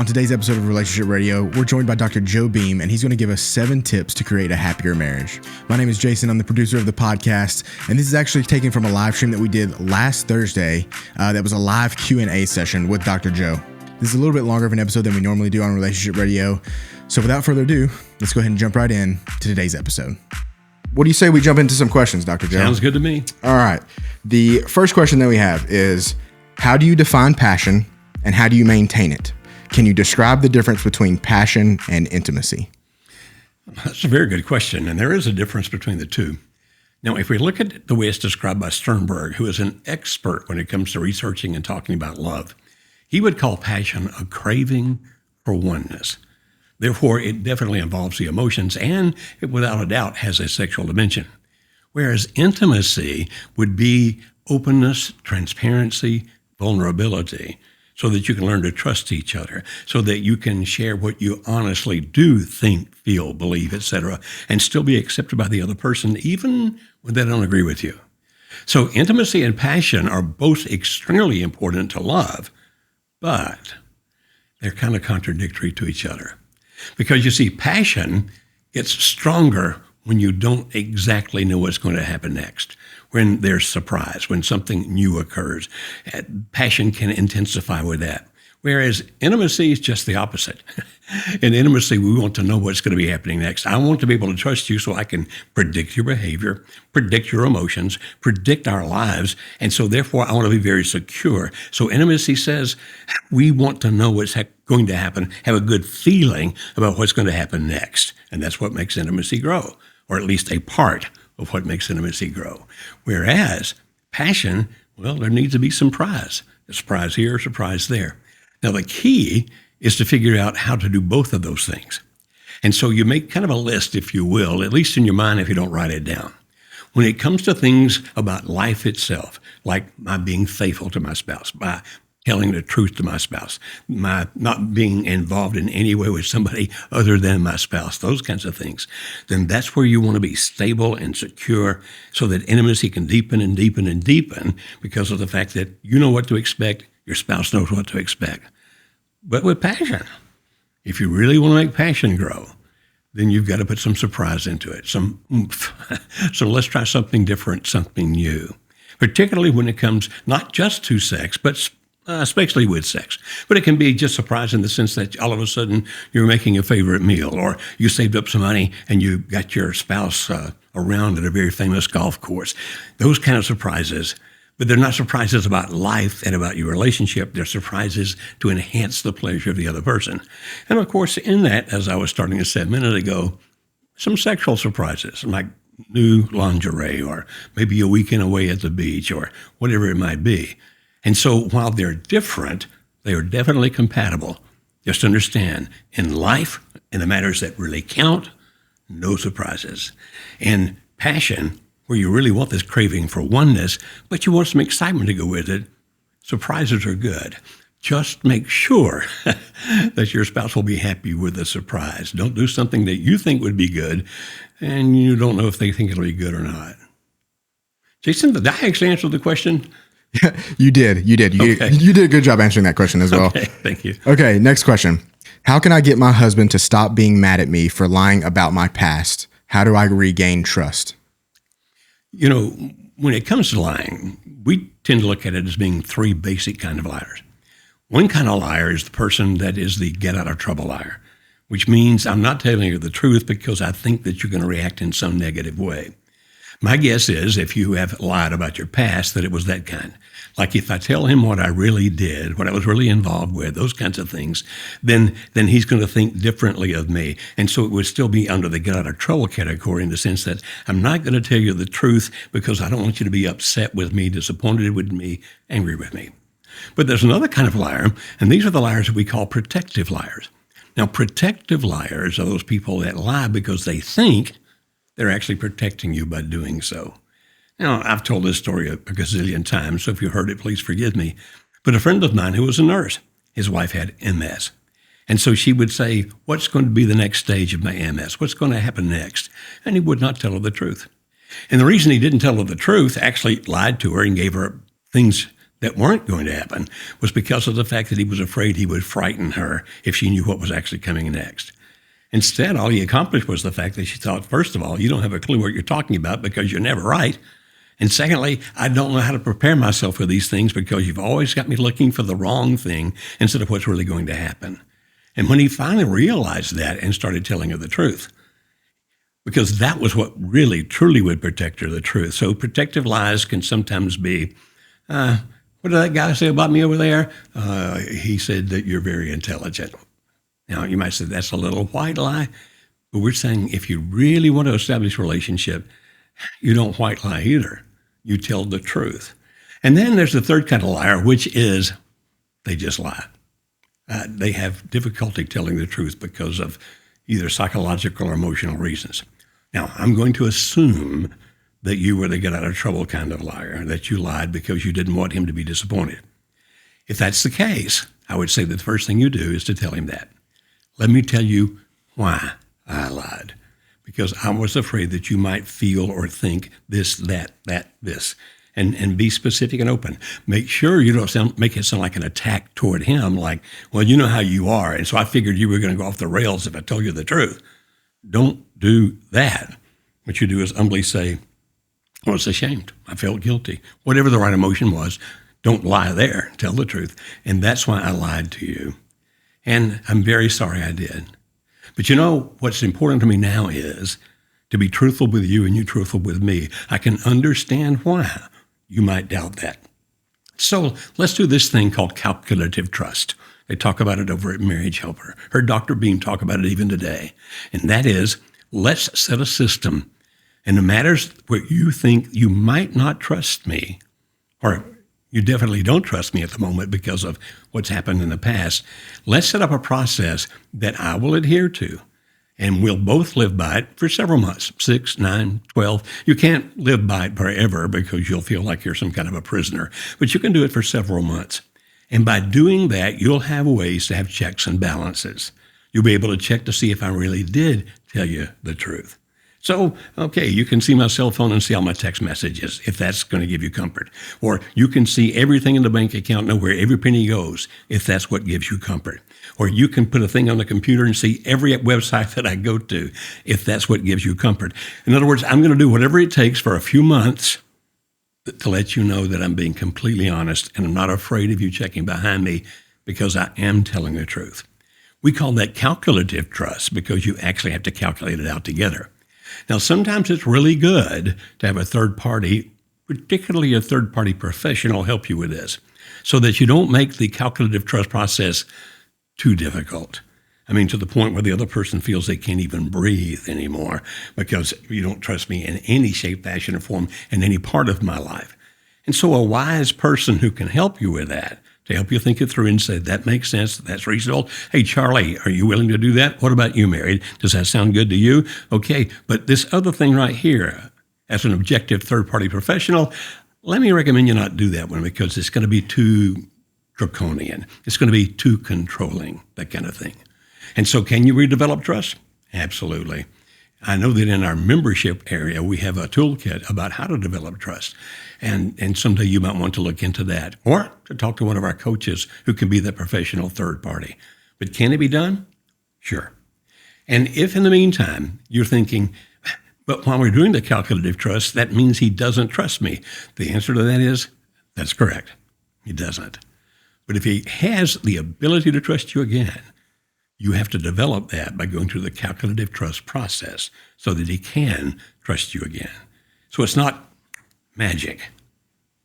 On today's episode of Relationship Radio, we're joined by Dr. Joe Beam, and he's going to give us 7 tips to create a happier marriage. My name is Jason. I'm the producer of the podcast, and this is actually taken from a live stream that we did last Thursday. That was a live Q&A session with Dr. Joe. This is a little bit longer of an episode than we normally do on Relationship Radio. So without further ado, let's go ahead and jump right in to today's episode. What do you say we jump into some questions, Dr. Joe? Sounds good to me. All right. The first question that we have is, how do you define passion and how do you maintain it? Can you describe the difference between passion and intimacy? That's a very good question, and there is a difference between the two. Now, if we look at the way it's described by Sternberg, who is an expert when it comes to researching and talking about love, he would call passion a craving for oneness. Therefore, it definitely involves the emotions and, it, without a doubt, has a sexual dimension. Whereas intimacy would be openness, transparency, vulnerability, so that you can learn to trust each other, so that you can share what you honestly do think, feel, believe, etc., and still be accepted by the other person, even when they don't agree with you. So intimacy and passion are both extremely important to love, but they're kind of contradictory to each other. Because you see, passion gets stronger when you don't exactly know what's going to happen next, when there's surprise, when something new occurs. Passion can intensify with that. Whereas intimacy is just the opposite. In intimacy, we want to know what's going to be happening next. I want to be able to trust you so I can predict your behavior, predict your emotions, predict our lives. And so therefore, I want to be very secure. So intimacy says we want to know what's going to happen, have a good feeling about what's going to happen next. And that's what makes intimacy grow, or at least a part of what makes intimacy grow. Whereas passion, well, there needs to be some surprise. A surprise here, a surprise there. Now, the key is to figure out how to do both of those things. And so you make kind of a list, if you will, at least in your mind if you don't write it down. When it comes to things about life itself, like my being faithful to my spouse, my telling the truth to my spouse, my not being involved in any way with somebody other than my spouse, those kinds of things, then that's where you want to be stable and secure so that intimacy can deepen and deepen and deepen because of the fact that you know what to expect, your spouse knows what to expect. But with passion, if you really want to make passion grow, then you've got to put some surprise into it, some oomph. So let's try something different, something new, particularly when it comes not just to sex, but especially with sex. But it can be just surprise in the sense that all of a sudden you're making a favorite meal, or you saved up some money and you got your spouse around at a very famous golf course. Those kind of surprises. But they're not surprises about life and about your relationship. They're surprises to enhance the pleasure of the other person. And of course, in that, as I was starting to say a minute ago, some sexual surprises, like new lingerie, or maybe a weekend away at the beach, or whatever it might be. And so while they're different, they are definitely compatible. Just understand, in life, in the matters that really count, no surprises. In passion, where you really want this craving for oneness, but you want some excitement to go with it, surprises are good. Just make sure that your spouse will be happy with the surprise. Don't do something that you think would be good, and you don't know if they think it'll be good or not. Jason, did I actually answer the question? You did. Okay. You did a good job answering that question as well. Okay, thank you. Okay, next question. How can I get my husband to stop being mad at me for lying about my past? How do I regain trust? You know, when it comes to lying, we tend to look at it as being 3 basic kind of liars. One kind of liar is the person that is the get-out-of-trouble liar, which means I'm not telling you the truth because I think that you're going to react in some negative way. My guess is if you have lied about your past, that it was that kind. Like if I tell him what I really did, what I was really involved with, those kinds of things, then he's going to think differently of me. And so it would still be under the get out of trouble category in the sense that I'm not going to tell you the truth because I don't want you to be upset with me, disappointed with me, angry with me. But there's another kind of liar, and these are the liars that we call protective liars. Now, protective liars are those people that lie because they think they're actually protecting you by doing so. Now, I've told this story a gazillion times, so if you heard it, please forgive me. But a friend of mine who was a nurse, his wife had MS. And so she would say, what's going to be the next stage of my MS? What's going to happen next? And he would not tell her the truth. And the reason he didn't tell her the truth, actually lied to her and gave her things that weren't going to happen was because of the fact that he was afraid he would frighten her if she knew what was actually coming next. Instead, all he accomplished was the fact that she thought, first of all, you don't have a clue what you're talking about because you're never right. And secondly, I don't know how to prepare myself for these things because you've always got me looking for the wrong thing instead of what's really going to happen. And when he finally realized that and started telling her the truth, because that was what really, truly would protect her, the truth. So protective lies can sometimes be, what did that guy say about me over there? He said that you're very intelligent. Now, you might say that's a little white lie, but we're saying if you really want to establish a relationship, you don't white lie either. You tell the truth. And then there's the third kind of liar, which is they just lie. They have difficulty telling the truth because of either psychological or emotional reasons. Now, I'm going to assume that you were the get out of trouble kind of liar, that you lied because you didn't want him to be disappointed. If that's the case, I would say that the first thing you do is to tell him that. Let me tell you why I lied. Because I was afraid that you might feel or think this, that, this. And be specific and open. Make sure you don't make it sound like an attack toward him, like, well, you know how you are, and so I figured you were going to go off the rails if I told you the truth. Don't do that. What you do is humbly say, I was ashamed. I felt guilty. Whatever the right emotion was, don't lie there. Tell the truth. And that's why I lied to you. And I'm very sorry I did. But you know, what's important to me now is to be truthful with you and you truthful with me. I can understand why you might doubt that. So let's do this thing called calculative trust. They talk about it over at Marriage Helper. Heard Dr. Beam talk about it even today. And that is, let's set a system. And no matter what you think you might not trust me, or you definitely don't trust me at the moment because of what's happened in the past, let's set up a process that I will adhere to. And we'll both live by it for several months, 6, 9, 12. You can't live by it forever because you'll feel like you're some kind of a prisoner, but you can do it for several months. And by doing that, you'll have ways to have checks and balances. You'll be able to check to see if I really did tell you the truth. So, okay, you can see my cell phone and see all my text messages, if that's going to give you comfort. Or you can see everything in the bank account, know where every penny goes, if that's what gives you comfort. Or you can put a thing on the computer and see every website that I go to, if that's what gives you comfort. In other words, I'm going to do whatever it takes for a few months to let you know that I'm being completely honest and I'm not afraid of you checking behind me because I am telling the truth. We call that calculative trust because you actually have to calculate it out together. Now, sometimes it's really good to have a third party, particularly a third party professional, help you with this so that you don't make the calculative trust process too difficult. I mean, to the point where the other person feels they can't even breathe anymore because you don't trust me in any shape, fashion, or form in any part of my life. And so a wise person who can help you with that, to help you think it through and say, that makes sense, that's reasonable. Hey, Charlie, are you willing to do that? What about you, Mary? Does that sound good to you? Okay, but this other thing right here, as an objective third-party professional, let me recommend you not do that one because it's going to be too draconian. It's going to be too controlling, that kind of thing. And so can you redevelop trust? Absolutely. I know that in our membership area, we have a toolkit about how to develop trust. And someday you might want to look into that or to talk to one of our coaches who can be that professional third party. But can it be done? Sure. And if in the meantime you're thinking, but while we're doing the calculative trust, that means he doesn't trust me. The answer to that is, that's correct. He doesn't. But if he has the ability to trust you again, you have to develop that by going through the calculative trust process so that he can trust you again. So it's not magic,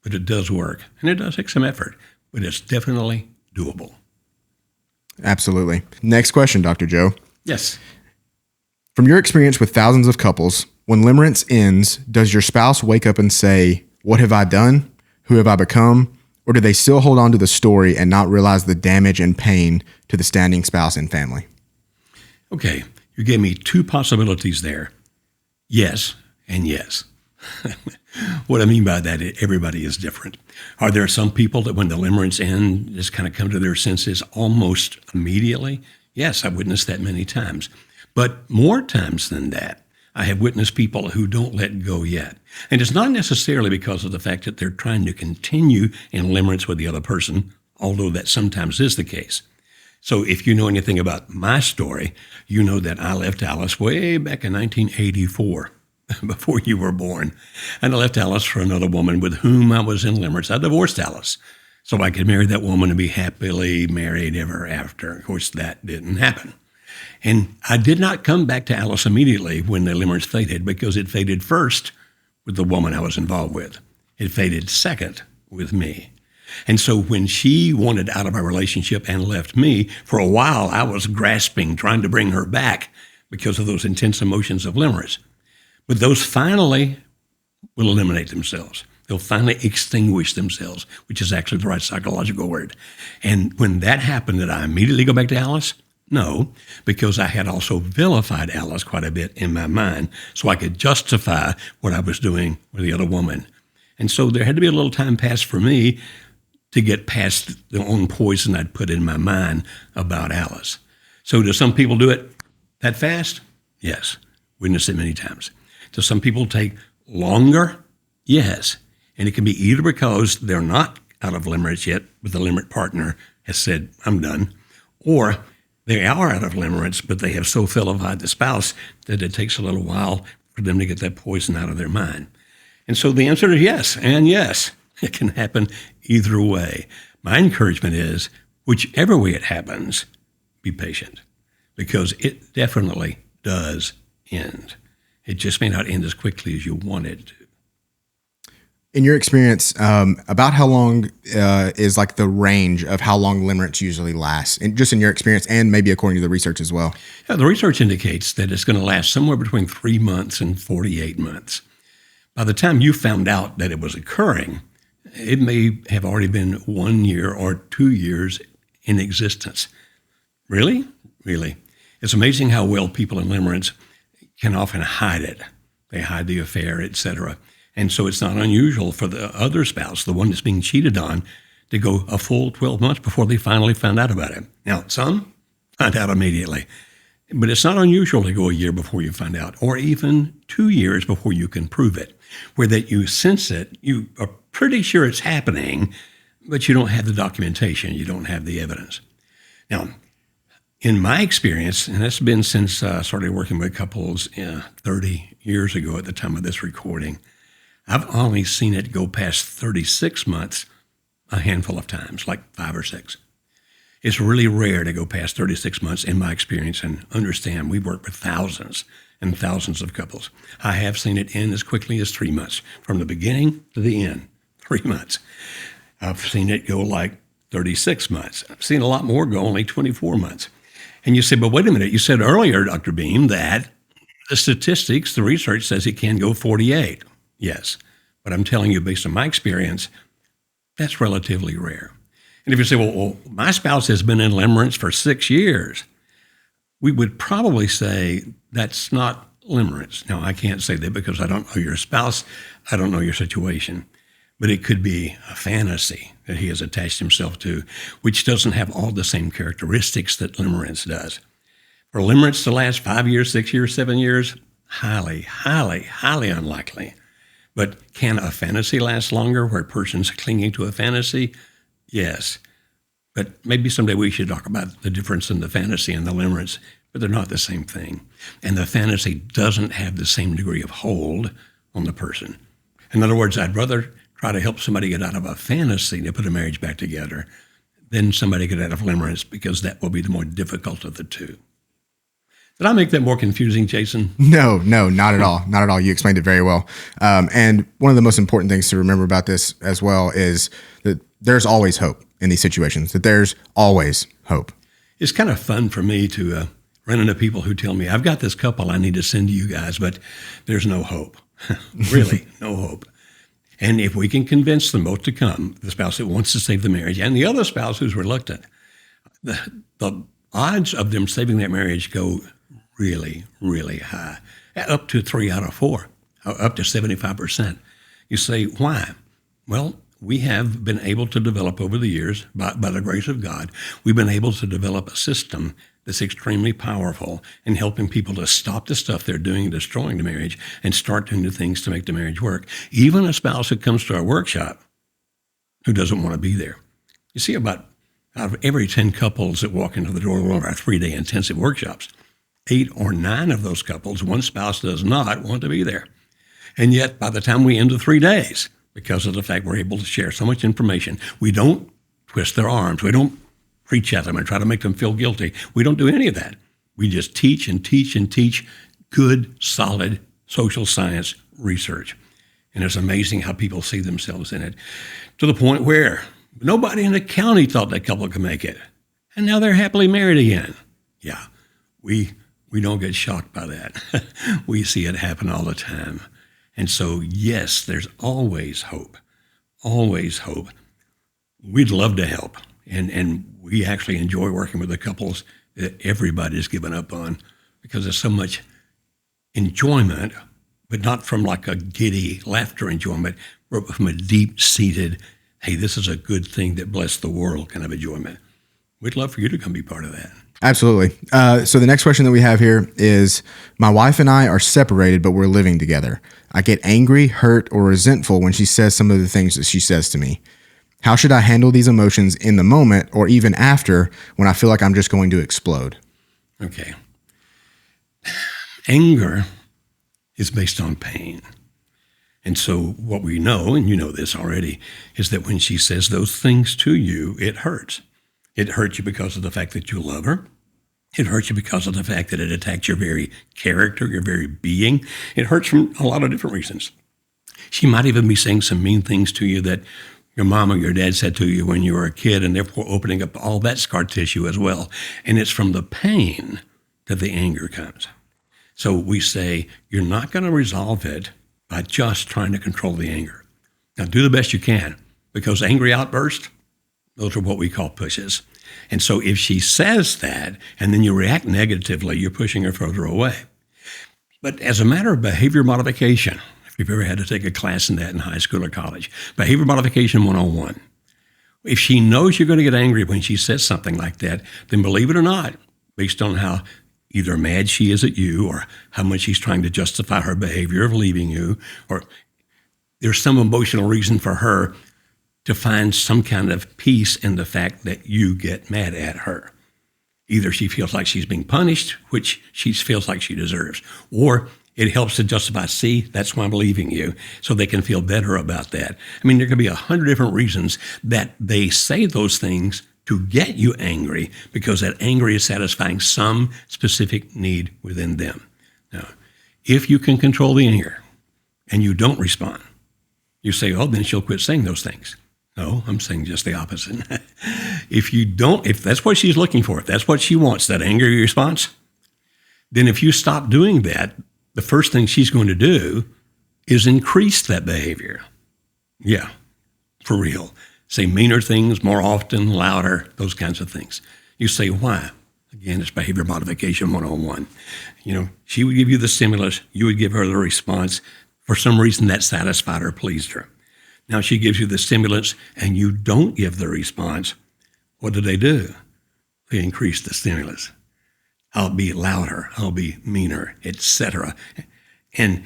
but it does work. And it does take some effort, but it's definitely doable. Absolutely. Next question, Dr. Joe. Yes. From your experience with thousands of couples, when limerence ends, does your spouse wake up and say, what have I done? Who have I become? Or do they still hold on to the story and not realize the damage and pain to the standing spouse and family? Okay, you gave me two possibilities there. Yes and yes. What I mean by that, everybody is different. Are there some people that when the limerence ends, just kind of come to their senses almost immediately? Yes, I've witnessed that many times. But more times than that, I have witnessed people who don't let go yet. And it's not necessarily because of the fact that they're trying to continue in limerence with the other person, although that sometimes is the case. So if you know anything about my story, you know that I left Alice way back in 1984, before you were born. And I left Alice for another woman with whom I was in limerence. I divorced Alice so I could marry that woman and be happily married ever after. Of course, that didn't happen. And I did not come back to Alice immediately when the limerence faded, because it faded first with the woman I was involved with. It faded second with me. And so when she wanted out of our relationship and left me, for a while I was grasping, trying to bring her back because of those intense emotions of limerence. But those finally will eliminate themselves. They'll finally extinguish themselves, which is actually the right psychological word. And when that happened, did I immediately go back to Alice? No, because I had also vilified Alice quite a bit in my mind, so I could justify what I was doing with the other woman. And so there had to be a little time passed for me to get past the own poison I'd put in my mind about Alice. So do some people do it that fast? Yes, witnessed it many times. Do some people take longer? Yes. And it can be either because they're not out of limerence yet, but the limerent partner has said, I'm done, or they are out of limerence, but they have so vilified the spouse that it takes a little while for them to get that poison out of their mind. And so the answer is yes, and yes, it can happen either way. My encouragement is, whichever way it happens, be patient, because it definitely does end. It just may not end as quickly as you want it to. In your experience, about how long is like the range of how long limerence usually lasts? And just in your experience, and maybe according to the research as well. Yeah, the research indicates that it's going to last somewhere between 3 months and 48 months. By the time you found out that it was occurring, it may have already been 1 year or 2 years in existence. Really? Really. It's amazing how well people in limerence can often hide it. They hide the affair, etc. And so it's not unusual for the other spouse, the one that's being cheated on, to go a full 12 months before they finally found out about it. Now, some find out immediately, but it's not unusual to go a year before you find out, or even 2 years before you can prove it, where that you sense it, you are pretty sure it's happening, but you don't have the documentation, you don't have the evidence. Now, in my experience, and that's been since I started working with couples 30 years ago at the time of this recording, I've only seen it go past 36 months a handful of times, like 5 or 6. It's really rare to go past 36 months in my experience, and understand we've worked with thousands and thousands of couples. I have seen it end as quickly as 3 months, from the beginning to the end, 3 months. I've seen it go like 36 months. I've seen a lot more go only 24 months. And you say, but wait a minute, you said earlier, Dr. Beam, that the statistics, the research says it can go 48. Yes, but I'm telling you, based on my experience, that's relatively rare. And if you say, well, my spouse has been in limerence for 6 years, we would probably say that's not limerence. Now, I can't say that because I don't know your spouse, I don't know your situation, but it could be a fantasy that he has attached himself to, which doesn't have all the same characteristics that limerence does. For limerence to last 5 years, 6 years, 7 years, highly, highly, highly unlikely. But can a fantasy last longer, where a person's clinging to a fantasy? Yes. But maybe someday we should talk about the difference in the fantasy and the limerence, but they're not the same thing. And the fantasy doesn't have the same degree of hold on the person. In other words, I'd rather try to help somebody get out of a fantasy to put a marriage back together than somebody get out of limerence, because that will be the more difficult of the two. Did I make that more confusing, Jason? No, not at all. Not at all. You explained it very well. And one of the most important things to remember about this as well is that there's always hope in these situations, that there's always hope. It's kind of fun for me to run into people who tell me, I've got this couple I need to send to you guys, but there's no hope. Really, no hope. And if we can convince them both to come, the spouse that wants to save the marriage and the other spouse who's reluctant, the odds of them saving that marriage go really, really high, up to 3 out of 4, up to 75%. You say, why? Well, we have been able to develop over the years, by the grace of God, we've been able to develop a system that's extremely powerful in helping people to stop the stuff they're doing and destroying the marriage and start doing the things to make the marriage work. Even a spouse who comes to our workshop who doesn't want to be there. You see, about out of every 10 couples that walk into the door of one of our 3-day intensive workshops, 8 or 9 of those couples, one spouse does not want to be there. And yet, by the time we end the 3 days, because of the fact we're able to share so much information, we don't twist their arms. We don't preach at them and try to make them feel guilty. We don't do any of that. We just teach and teach and teach good, solid social science research. And it's amazing how people see themselves in it, to the point where nobody in the county thought that couple could make it. And now they're happily married again. Yeah, we don't get shocked by that. We see it happen all the time. And so, yes, there's always hope, always hope. We'd love to help. And we actually enjoy working with the couples that everybody's given up on, because there's so much enjoyment, but not from like a giddy laughter enjoyment, but from a deep-seated, hey, this is a good thing that blessed the world kind of enjoyment. We'd love for you to come be part of that. Absolutely. So the next question that we have here is, my wife and I are separated, but we're living together. I get angry, hurt, or resentful when she says some of the things that she says to me. How should I handle these emotions in the moment or even after, when I feel like I'm just going to explode? Okay. Anger is based on pain. And so what we know, and you know this already, is that when she says those things to you, it hurts. It hurts you because of the fact that you love her. It hurts you because of the fact that it attacks your very character, your very being. It hurts from a lot of different reasons. She might even be saying some mean things to you that your mom or your dad said to you when you were a kid, and therefore opening up all that scar tissue as well. And it's from the pain that the anger comes. So we say, you're not going to resolve it by just trying to control the anger. Now, do the best you can, because angry outbursts, those are what we call pushes. And so if she says that, and then you react negatively, you're pushing her further away. But as a matter of behavior modification, if you've ever had to take a class in that in high school or college, behavior modification 101, if she knows you're going to get angry when she says something like that, then believe it or not, based on how either mad she is at you or how much she's trying to justify her behavior of leaving you, or there's some emotional reason for her to find some kind of peace in the fact that you get mad at her. Either she feels like she's being punished, which she feels like she deserves, or it helps to justify, see, that's why I'm leaving you, so they can feel better about that. I mean, there could be 100 different reasons that they say those things to get you angry, because that anger is satisfying some specific need within them. Now, if you can control the anger and you don't respond, you say, oh, then she'll quit saying those things. No, I'm saying just the opposite. If that's what she's looking for, if that's what she wants, that angry response, then if you stop doing that, the first thing she's going to do is increase that behavior. Yeah, for real. Say meaner things more often, louder, those kinds of things. You say, why? Again, it's behavior modification 101. She would give you the stimulus, you would give her the response. For some reason that satisfied or pleased her. Now she gives you the stimulus and you don't give the response. What do? They increase the stimulus. I'll be louder, I'll be meaner, etc. And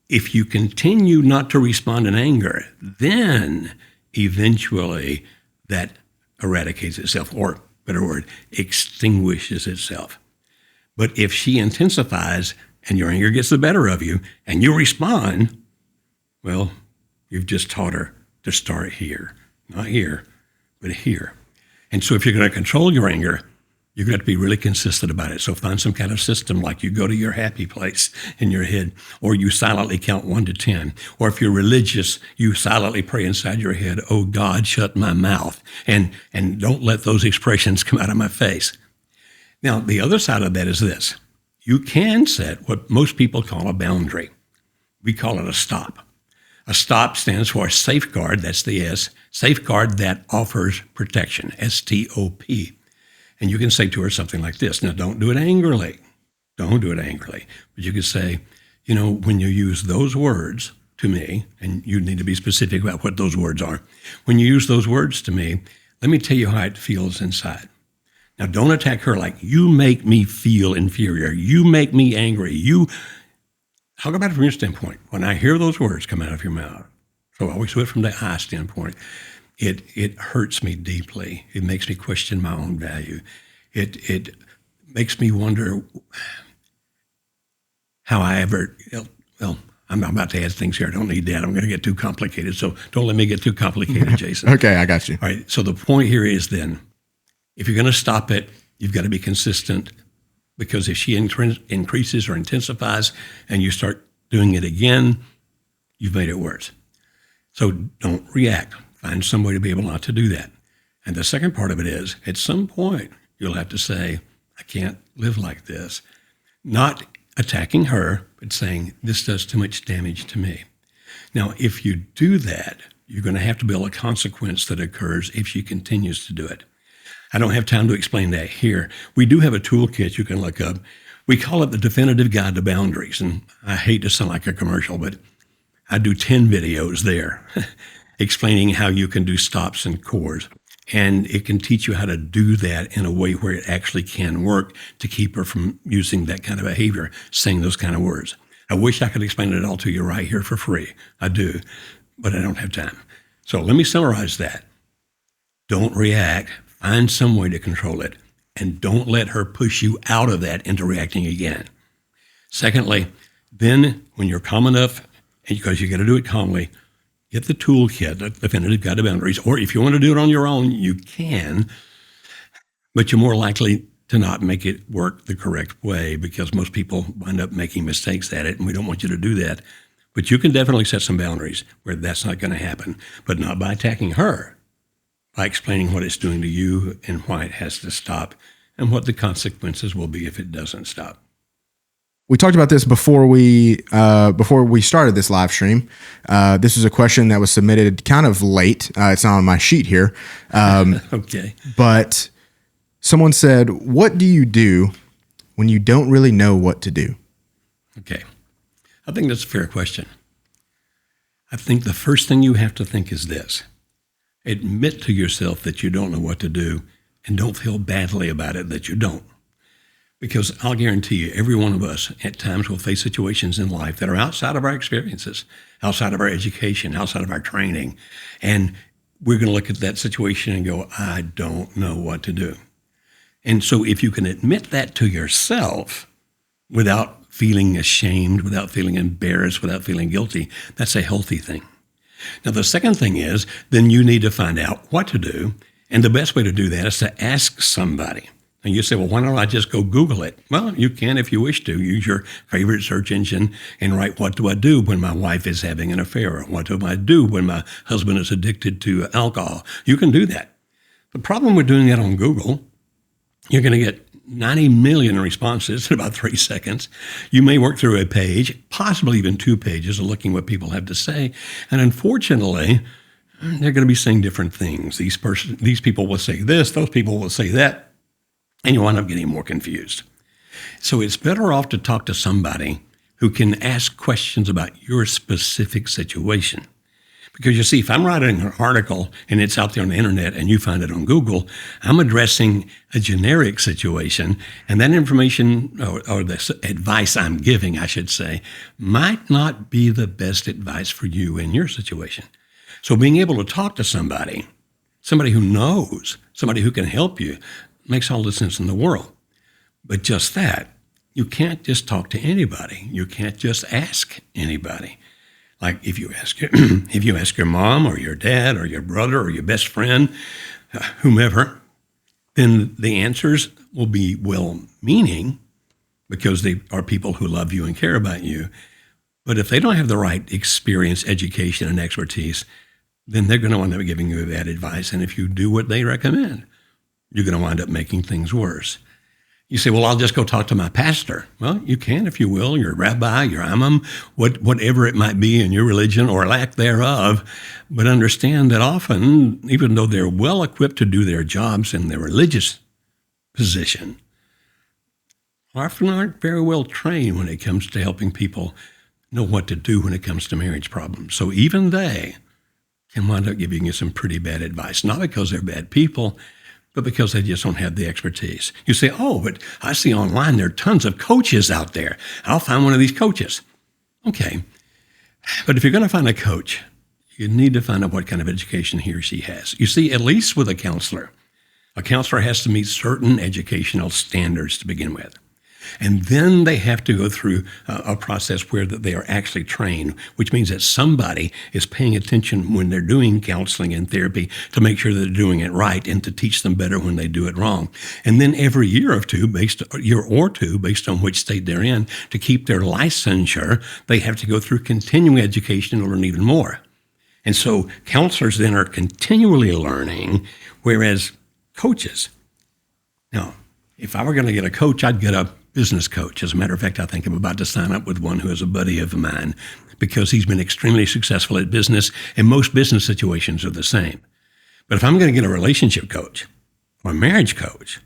if you continue not to respond in anger, then eventually that eradicates itself, or better word, extinguishes itself. But if she intensifies and your anger gets the better of you and you respond, well, you've just taught her to start here, not here, but here. And so if you're going to control your anger, you're going to have to be really consistent about it. So find some kind of system, like you go to your happy place in your head, or you silently count 1 to 10. Or if you're religious, you silently pray inside your head, oh God, shut my mouth, and don't let those expressions come out of my face. Now, the other side of that is this. You can set what most people call a boundary. We call it a stop. A stop stands for safeguard, that's the S, safeguard that offers protection, S-T-O-P. And you can say to her something like this. Now, don't do it angrily. Don't do it angrily. But you could say, when you use those words to me, and you need to be specific about what those words are. When you use those words to me, let me tell you how it feels inside. Now, don't attack her like, you make me feel inferior. You make me angry. I'll go back from your standpoint. When I hear those words come out of your mouth, so I always do it from the I standpoint, it hurts me deeply. It makes me question my own value. It makes me wonder how I ever, well, I'm about to add things here. I don't need that. I'm going to get too complicated. So don't let me get too complicated, Jason. Okay, I got you. All right. So the point here is then, if you're going to stop it, you've got to be consistent, because if she increases or intensifies and you start doing it again, you've made it worse. So don't react. Find some way to be able not to do that. And the second part of it is, at some point, you'll have to say, I can't live like this. Not attacking her, but saying, this does too much damage to me. Now, if you do that, you're going to have to build a consequence that occurs if she continues to do it. I don't have time to explain that here. We do have a toolkit you can look up. We call it the Definitive Guide to Boundaries. And I hate to sound like a commercial, but I do 10 videos there explaining how you can do stops and cores. And it can teach you how to do that in a way where it actually can work to keep her from using that kind of behavior, saying those kind of words. I wish I could explain it all to you right here for free. I do, but I don't have time. So let me summarize that. Don't react. Find some way to control it, and don't let her push you out of that into reacting again. Secondly, then when you're calm enough, and because you got to do it calmly, get the toolkit, the Definitive Guide to Boundaries, or if you want to do it on your own, you can, but you're more likely to not make it work the correct way, because most people wind up making mistakes at it, and we don't want you to do that. But you can definitely set some boundaries where that's not going to happen, but not by attacking her, by explaining what it's doing to you and why it has to stop and what the consequences will be if it doesn't stop. We talked about this before we started this live stream. This is a question that was submitted kind of late. It's not on my sheet here. Okay. But someone said, what do you do when you don't really know what to do? Okay. I think that's a fair question. I think the first thing you have to think is this. Admit to yourself that you don't know what to do, and don't feel badly about it that you don't. Because I'll guarantee you, every one of us at times will face situations in life that are outside of our experiences, outside of our education, outside of our training. And we're going to look at that situation and go, I don't know what to do. And so if you can admit that to yourself without feeling ashamed, without feeling embarrassed, without feeling guilty, that's a healthy thing. Now, the second thing is, then you need to find out what to do. And the best way to do that is to ask somebody. And you say, well, why don't I just go Google it? Well, you can if you wish to. Use your favorite search engine and write, what do I do when my wife is having an affair? Or what do I do when my husband is addicted to alcohol? You can do that. The problem with doing that on Google, you're going to get 90 million responses in about 3 seconds. You may work through a page, possibly even 2 pages, of looking what people have to say. And unfortunately, they're going to be saying different things. These people will say this, those people will say that, and you wind up getting more confused. So it's better off to talk to somebody who can ask questions about your specific situation. Because you see, if I'm writing an article and it's out there on the internet and you find it on Google, I'm addressing a generic situation, and that information or the advice I'm giving, I should say, might not be the best advice for you in your situation. So being able to talk to somebody who knows, somebody who can help you, makes all the sense in the world. But just that, you can't just talk to anybody. You can't just ask anybody. Like if you ask your mom or your dad or your brother or your best friend, whomever, then the answers will be well-meaning because they are people who love you and care about you. But if they don't have the right experience, education, and expertise, then they're going to wind up giving you bad advice. And if you do what they recommend, you're going to wind up making things worse. You say, well, I'll just go talk to my pastor. Well, you can if you will, your rabbi, your imam, whatever it might be in your religion or lack thereof. But understand that often, even though they're well equipped to do their jobs in their religious position, often aren't very well trained when it comes to helping people know what to do when it comes to marriage problems. So even they can wind up giving you some pretty bad advice, not because they're bad people, but because they just don't have the expertise. You say, oh, but I see online there are tons of coaches out there. I'll find one of these coaches. Okay. But if you're going to find a coach, you need to find out what kind of education he or she has. You see, at least with a counselor has to meet certain educational standards to begin with. And then they have to go through a process where they are actually trained, which means that somebody is paying attention when they're doing counseling and therapy to make sure that they're doing it right and to teach them better when they do it wrong. And then every year or two, based on which state they're in, to keep their licensure, they have to go through continuing education to learn even more. And so counselors then are continually learning, whereas coaches, now, if I were going to get a coach, I'd get a business coach. As a matter of fact, I think I'm about to sign up with one who is a buddy of mine because he's been extremely successful at business, and most business situations are the same. But if I'm going to get a relationship coach or a marriage coach,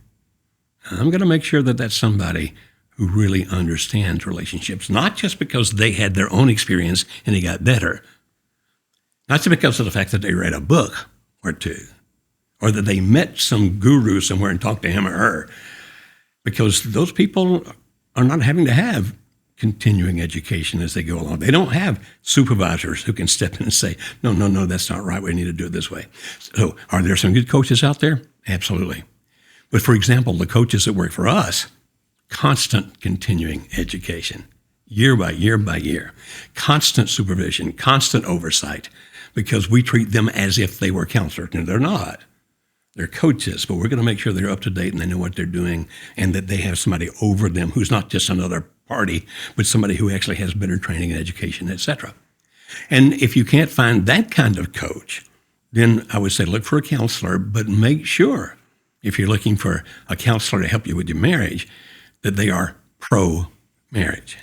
I'm going to make sure that that's somebody who really understands relationships, not just because they had their own experience and it got better, not just because of the fact that they read a book or two, or that they met some guru somewhere and talked to him or her, because those people are not having to have continuing education as they go along. They don't have supervisors who can step in and say, no, that's not right. We need to do it this way. So are there some good coaches out there? Absolutely. But for example, the coaches that work for us, constant continuing education, year by year by year, constant supervision, constant oversight, because we treat them as if they were counselors. And they're not. They're coaches, but we're going to make sure they're up to date and they know what they're doing and that they have somebody over them who's not just another party, but somebody who actually has better training and education, et cetera. And if you can't find that kind of coach, then I would say look for a counselor, but make sure, if you're looking for a counselor to help you with your marriage, that they are pro-marriage.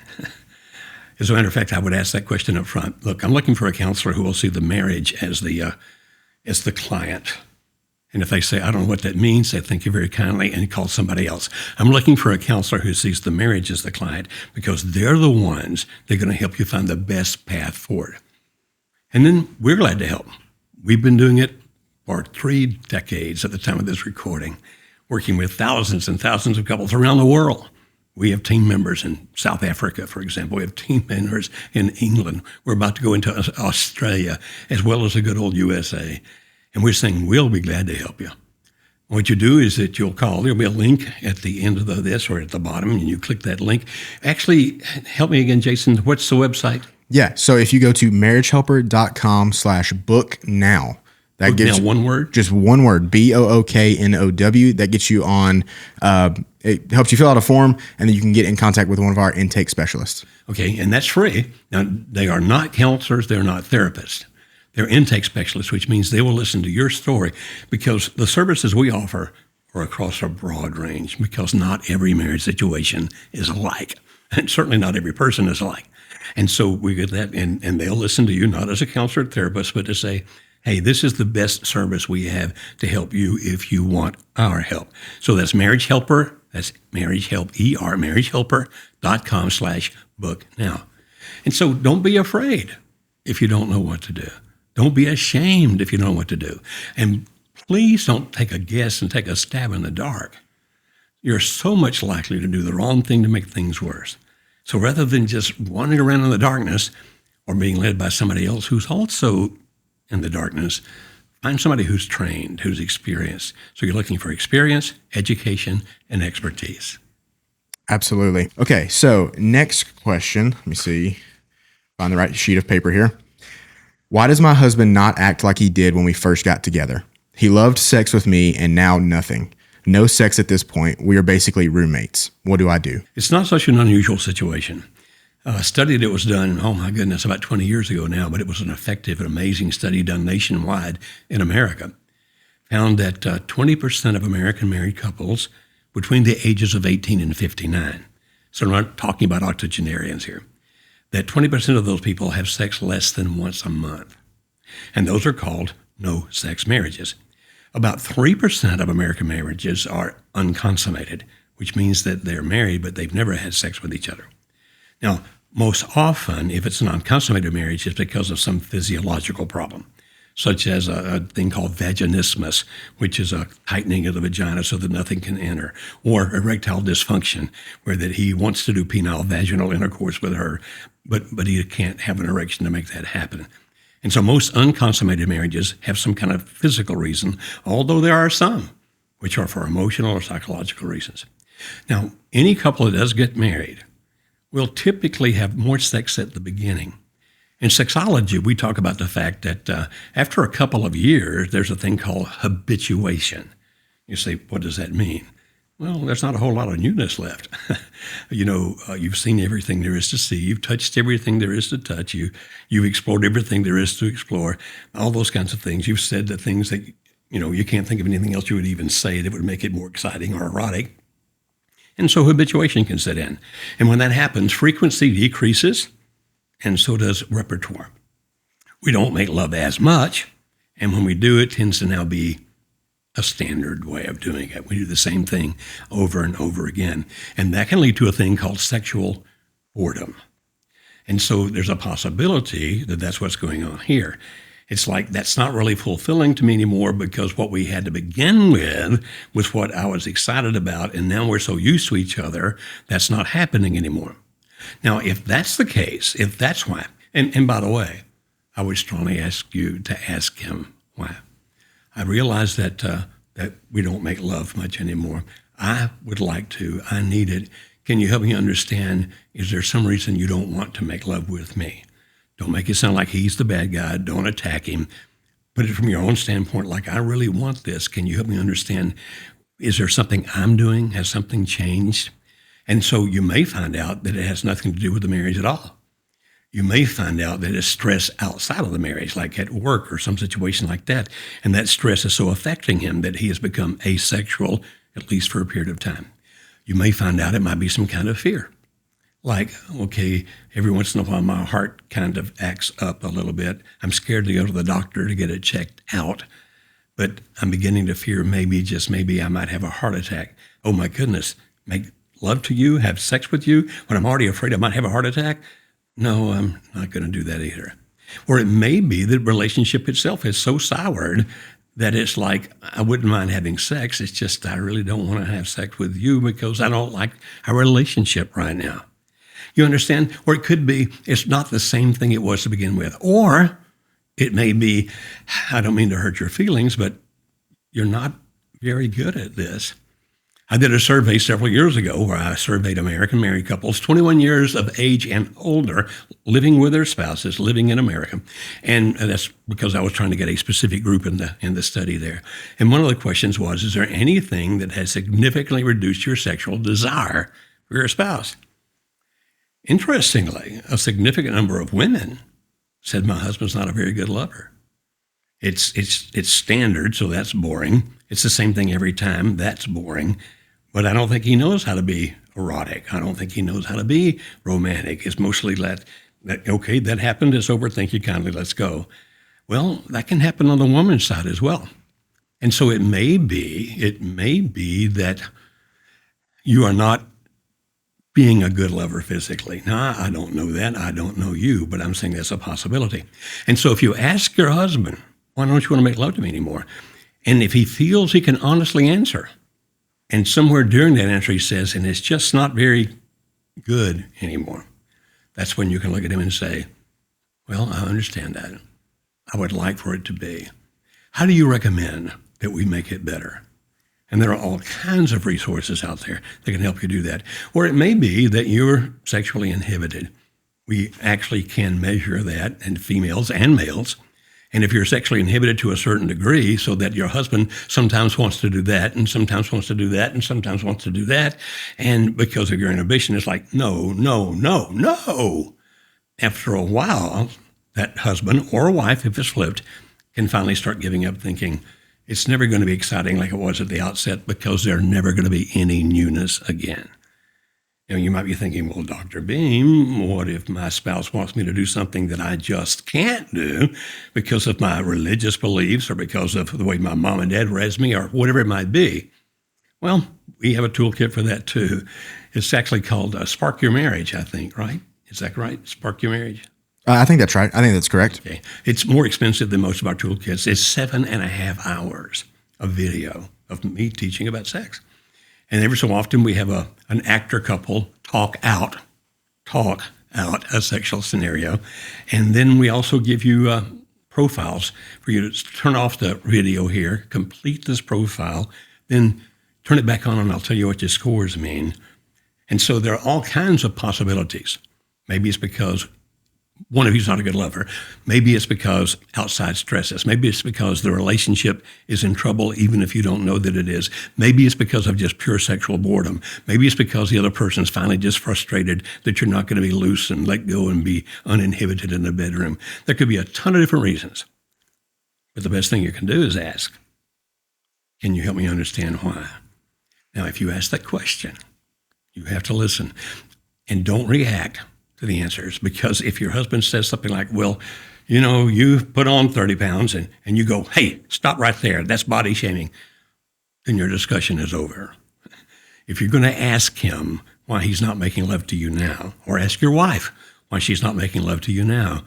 As a matter of fact, I would ask that question up front. Look, I'm looking for a counselor who will see the marriage as the client. And if they say, I don't know what that means, say, thank you very kindly, and call somebody else. I'm looking for a counselor who sees the marriage as the client because they're the ones that are going to help you find the best path forward. And then we're glad to help. We've been doing it for 3 decades at the time of this recording, working with thousands and thousands of couples around the world. We have team members in South Africa, for example. We have team members in England. We're about to go into Australia, as well as the good old USA. And we're saying, we'll be glad to help you. What you do is that you'll call. There'll be a link at the end of this or at the bottom, and you click that link. Actually, help me again, Jason. What's the website? Yeah. So if you go to marriagehelper.com/book now, that gets now one word? Just one word, BOOKNOW. That gets you on, it helps you fill out a form, and then you can get in contact with one of our intake specialists. Okay, and that's free. Now, they are not counselors. They're not therapists. They're intake specialists, which means they will listen to your story because the services we offer are across a broad range because not every marriage situation is alike. And certainly not every person is alike. And so we get that, and they'll listen to you, not as a counselor or therapist, but to say, hey, this is the best service we have to help you if you want our help. So that's Marriage Helper. That's Marriage Help, marriagehelper.com/book now. And so don't be afraid if you don't know what to do. Don't be ashamed if you don't know what to do. And please don't take a guess and take a stab in the dark. You're so much likely to do the wrong thing to make things worse. So rather than just wandering around in the darkness or being led by somebody else who's also in the darkness, find somebody who's trained, who's experienced. So you're looking for experience, education, and expertise. Absolutely. Okay, so next question. Let me see. Find the right sheet of paper here. Why does my husband not act like he did when we first got together? He loved sex with me and now nothing. No sex at this point. We are basically roommates. What do I do? It's not such an unusual situation. A study that was done, oh my goodness, about 20 years ago now, but it was an effective and amazing study done nationwide in America, found that 20% of American married couples between the ages of 18 and 59, so we're not talking about octogenarians here, that 20% of those people have sex less than once a month. And those are called no-sex marriages. About 3% of American marriages are unconsummated, which means that they're married, but they've never had sex with each other. Now, most often, if it's an unconsummated marriage, it's because of some physiological problem. such as a thing called vaginismus, which is a tightening of the vagina so that nothing can enter, or erectile dysfunction, where that he wants to do penile vaginal intercourse with her, but he can't have an erection to make that happen. And so most unconsummated marriages have some kind of physical reason, although there are some which are for emotional or psychological reasons. Now, any couple that does get married will typically have more sex at the beginning. In sexology, we talk about the fact that after a couple of years, there's a thing called habituation. You say, what does that mean? Well, there's not a whole lot of newness left. You've seen everything there is to see. You've touched everything there is to touch. You've explored everything there is to explore, all those kinds of things. You've said the things that, you can't think of anything else you would even say that would make it more exciting or erotic. And so habituation can set in. And when that happens, frequency decreases, and so does repertoire. We don't make love as much, and when we do, it tends to now be a standard way of doing it. We do the same thing over and over again, and that can lead to a thing called sexual boredom. And so there's a possibility that that's what's going on here. It's like that's not really fulfilling to me anymore because what we had to begin with was what I was excited about, and now we're so used to each other, that's not happening anymore. Now, if that's the case, if that's why, and by the way, I would strongly ask you to ask him why. I realize that we don't make love much anymore. I would like to. I need it. Can you help me understand, is there some reason you don't want to make love with me? Don't make it sound like he's the bad guy. Don't attack him. Put it from your own standpoint, like, I really want this. Can you help me understand, is there something I'm doing? Has something changed? And so you may find out that it has nothing to do with the marriage at all. You may find out that it's stress outside of the marriage, like at work or some situation like that. And that stress is so affecting him that he has become asexual, at least for a period of time. You may find out it might be some kind of fear. Like, okay, every once in a while my heart kind of acts up a little bit. I'm scared to go to the doctor to get it checked out, but I'm beginning to fear just maybe I might have a heart attack. Oh my goodness, make love to you, have sex with you, when I'm already afraid I might have a heart attack? No, I'm not going to do that either. Or it may be the relationship itself is so soured that it's like, I wouldn't mind having sex. It's just I really don't want to have sex with you because I don't like our relationship right now. You understand? Or it could be, it's not the same thing it was to begin with. Or it may be, I don't mean to hurt your feelings, but you're not very good at this. I did a survey several years ago where I surveyed American married couples, 21 years of age and older, living with their spouses, living in America. And that's because I was trying to get a specific group in the study there. And one of the questions was, is there anything that has significantly reduced your sexual desire for your spouse? Interestingly, a significant number of women said, my husband's not a very good lover. It's standard, so that's boring. It's the same thing every time. That's boring. But I don't think he knows how to be erotic. I don't think he knows how to be romantic. It's mostly okay, that happened. It's over. Thank you kindly. Let's go. Well, that can happen on the woman's side as well. And so it may be that you are not being a good lover physically. Now, I don't know that. I don't know you, but I'm saying that's a possibility. And so if you ask your husband, why don't you want to make love to me anymore? And if he feels he can honestly answer, and somewhere during that answer he says, and it's just not very good anymore, that's when you can look at him and say, well, I understand that. I would like for it to be. How do you recommend that we make it better? And there are all kinds of resources out there that can help you do that. Or it may be that you're sexually inhibited. We actually can measure that in females and males. And if you're sexually inhibited to a certain degree so that your husband sometimes wants to do that and sometimes wants to do that and sometimes wants to do that, and because of your inhibition, it's like, no, no, no, no. After a while, that husband or wife, if it's flipped, can finally start giving up thinking, it's never going to be exciting like it was at the outset because there's never going to be any newness again. You might be thinking, well, Dr. Beam, what if my spouse wants me to do something that I just can't do because of my religious beliefs or because of the way my mom and dad raised me or whatever it might be? Well, we have a toolkit for that too. It's actually called Spark Your Marriage, I think, right? Is that right? Spark Your Marriage? I think that's right. I think that's correct. Okay. It's more expensive than most of our toolkits. It's 7.5 hours of video of me teaching about sex. And every so often we have an actor couple talk out a sexual scenario. And then we also give you profiles for you to turn off the video here, complete this profile, then turn it back on and I'll tell you what your scores mean. And so there are all kinds of possibilities. Maybe it's because one of you's not a good lover. Maybe it's because outside stresses. Maybe it's because the relationship is in trouble even if you don't know that it is. Maybe it's because of just pure sexual boredom. Maybe it's because the other person's finally just frustrated that you're not going to be loose and let go and be uninhibited in the bedroom. There could be a ton of different reasons. But the best thing you can do is ask, can you help me understand why? Now, if you ask that question, you have to listen and don't react to the answers, because if your husband says something like, well, you know, you put on 30 pounds and you go, hey, stop right there, that's body shaming, then your discussion is over. If you're going to ask him why he's not making love to you now, or ask your wife why she's not making love to you now,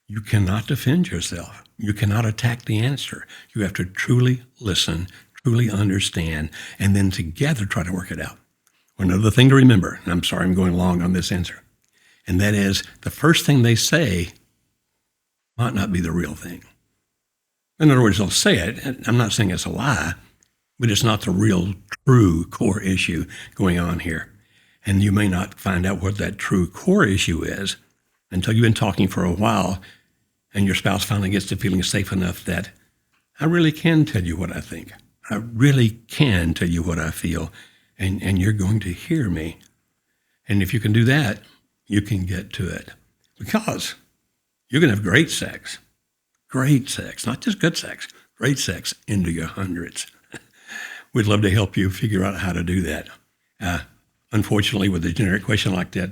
you cannot defend yourself. You cannot attack the answer. You have to truly listen, truly understand, and then together try to work it out. Another thing to remember, and I'm sorry I'm going long on this answer, and that is the first thing they say might not be the real thing. In other words, they'll say it, and I'm not saying it's a lie, but it's not the real, true core issue going on here. And you may not find out what that true core issue is until you've been talking for a while and your spouse finally gets to feeling safe enough that I really can tell you what I think. I really can tell you what I feel, and you're going to hear me. And if you can do that, you can get to it, because you're going to have great sex, not just good sex, great sex into your hundreds. We'd love to help you figure out how to do that. Unfortunately, with a generic question like that,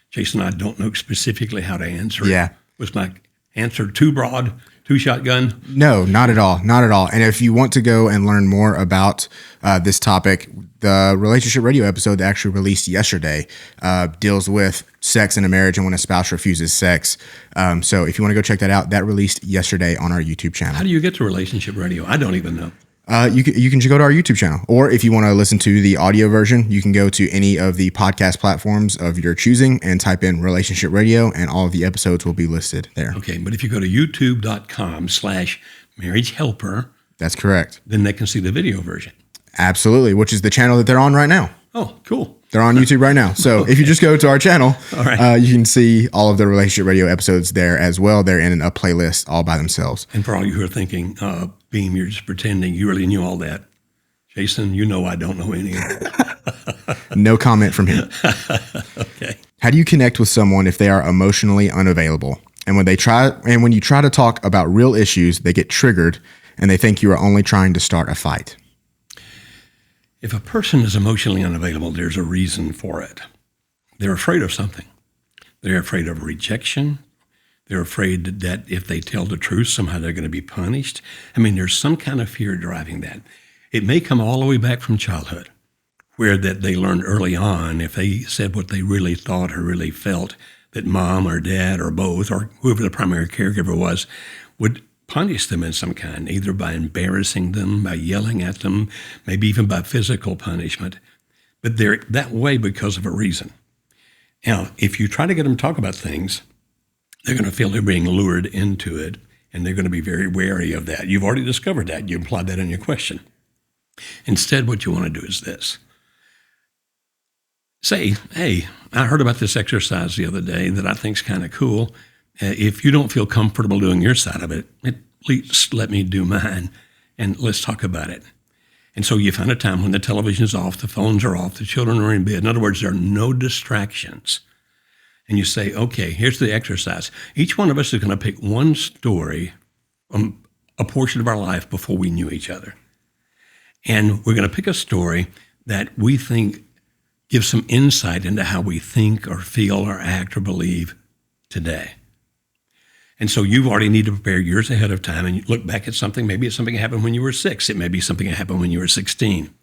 Jason, I don't know specifically how to answer it. Yeah. Was my answer too broad, too shotgun? No, not at all. Not at all. And if you want to go and learn more about this topic, the Relationship Radio episode that actually released yesterday deals with sex in a marriage and when a spouse refuses sex. So if you want to go check that out, that released yesterday on our YouTube channel. How do you get to Relationship Radio? I don't even know. You can just go to our YouTube channel, or if you want to listen to the audio version, you can go to any of the podcast platforms of your choosing and type in Relationship Radio, and all of the episodes will be listed there. Okay, but if you go to youtube.com/marriagehelper, that's correct. Then they can see the video version. Absolutely, which is the channel that they're on right now. Oh, cool. They're on YouTube right now. So if you just go to our channel, all right. You can see all of the Relationship Radio episodes there as well. They're in a playlist all by themselves. And for all you who are thinking, Beam, you're just pretending you really knew all that. Jason, you know I don't know any of that. No comment from him. Okay. How do you connect with someone if they are emotionally unavailable? And when you try to talk about real issues, they get triggered and they think you are only trying to start a fight. If a person is emotionally unavailable, there's a reason for it. They're afraid of something. They're afraid of rejection. They're afraid that if they tell the truth, somehow they're going to be punished. I mean, there's some kind of fear driving that. It may come all the way back from childhood, where that they learned early on, if they said what they really thought or really felt, that mom or dad or both, or whoever the primary caregiver was, would punish them in some kind, either by embarrassing them, by yelling at them, maybe even by physical punishment. But they're that way because of a reason. Now, if you try to get them to talk about things, they're going to feel they're being lured into it, and they're going to be very wary of that. You've already discovered that. You implied that in your question. Instead, what you want to do is this. Say, hey, I heard about this exercise the other day that I think's kind of cool. If you don't feel comfortable doing your side of it, at least let me do mine, and let's talk about it. And so you find a time when the television's off, the phones are off, the children are in bed. In other words, there are no distractions. And you say, okay, here's the exercise. Each one of us is going to pick one story from a portion of our life before we knew each other. And we're going to pick a story that we think gives some insight into how we think or feel or act or believe today. And so you already need to prepare yours ahead of time and look back at something. Maybe it's something that happened when you were 6. It may be something that happened when you were 16.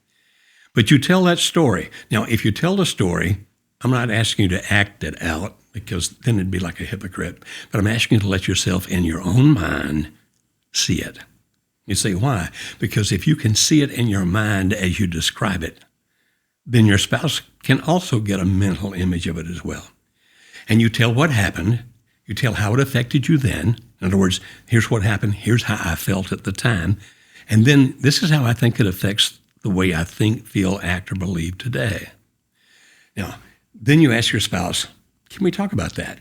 But you tell that story. Now, if you tell the story, I'm not asking you to act it out because then it'd be like a hypocrite. But I'm asking you to let yourself in your own mind see it. You say, why? Because if you can see it in your mind as you describe it, then your spouse can also get a mental image of it as well. And you tell what happened. You tell how it affected you then. In other words, here's what happened. Here's how I felt at the time. And then this is how I think it affects the way I think, feel, act, or believe today. Now, then you ask your spouse, can we talk about that?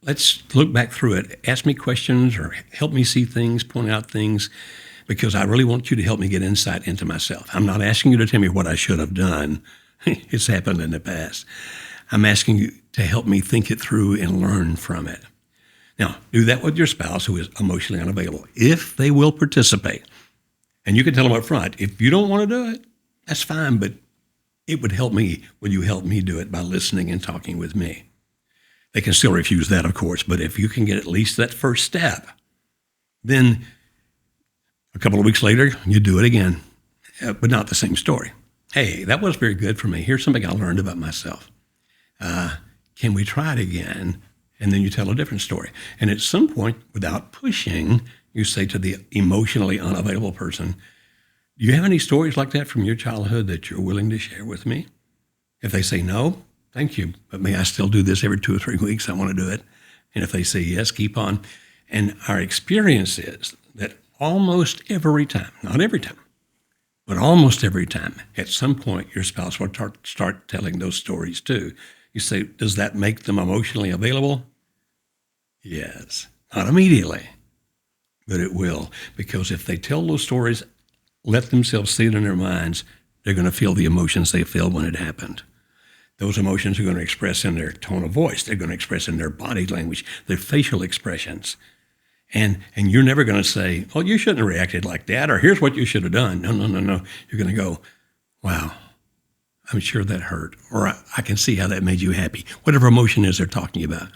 Let's look back through it. Ask me questions or help me see things, point out things, because I really want you to help me get insight into myself. I'm not asking you to tell me what I should have done. It's happened in the past. I'm asking you to help me think it through and learn from it. Now, do that with your spouse who is emotionally unavailable, if they will participate. And you can tell them up front, if you don't want to do it, that's fine, but it would help me. Will you help me do it by listening and talking with me? They can still refuse that, of course, but if you can get at least that first step, then a couple of weeks later, you do it again, but not the same story. Hey, that was very good for me. Here's something I learned about myself. Can we try it again? And then you tell a different story. And at some point, without pushing, you say to the emotionally unavailable person, do you have any stories like that from your childhood that you're willing to share with me? If they say no, thank you, but may I still do this every 2 or 3 weeks? I want to do it. And if they say yes, keep on. And our experience is that almost every time, not every time, but almost every time, at some point, your spouse will start telling those stories too. You say, does that make them emotionally available? Yes. Not immediately, but it will. Because if they tell those stories, let themselves see it in their minds, they're going to feel the emotions they feel when it happened. Those emotions are going to express in their tone of voice. They're going to express in their body language, their facial expressions. And you're never going to say, oh, you shouldn't have reacted like that, or here's what you should have done. No. You're going to go, wow, I'm sure that hurt, or I can see how that made you happy, whatever emotion is they're talking about.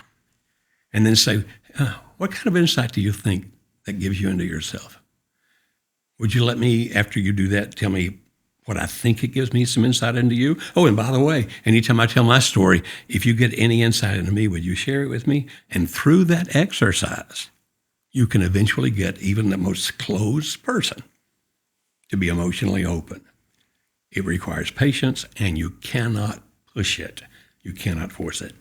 And then say, what kind of insight do you think that gives you into yourself? Would you let me, after you do that, tell me what I think it gives me some insight into you? Oh, and by the way, anytime I tell my story, if you get any insight into me, would you share it with me? And through that exercise, you can eventually get even the most closed person to be emotionally open. It requires patience, and you cannot push it. You cannot force it.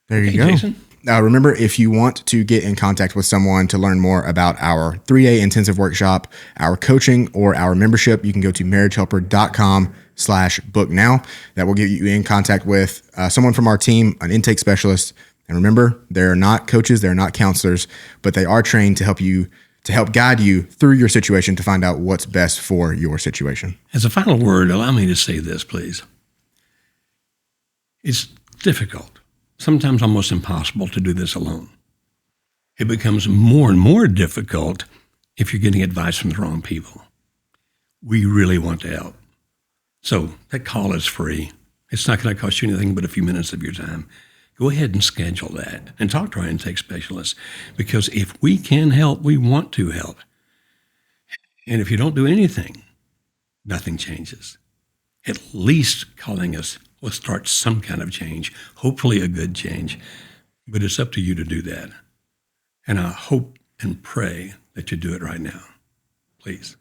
There you go. Jason? Now, remember, if you want to get in contact with someone to learn more about our 3-day intensive workshop, our coaching, or our membership, you can go to marriagehelper.com/book now. That will get you in contact with someone from our team, an intake specialist. And remember, they're not coaches, they're not counselors, but they are trained to help guide you through your situation to find out what's best for your situation. As a final word, allow me to say this, please. It's difficult, sometimes almost impossible to do this alone. It becomes more and more difficult if you're getting advice from the wrong people. We really want to help. So that call is free. It's not going to cost you anything but a few minutes of your time. Go ahead and schedule that and talk to our intake specialist, because if we can help, we want to help. And if you don't do anything, nothing changes. At least calling us will start some kind of change, hopefully a good change, but it's up to you to do that. And I hope and pray that you do it right now. Please.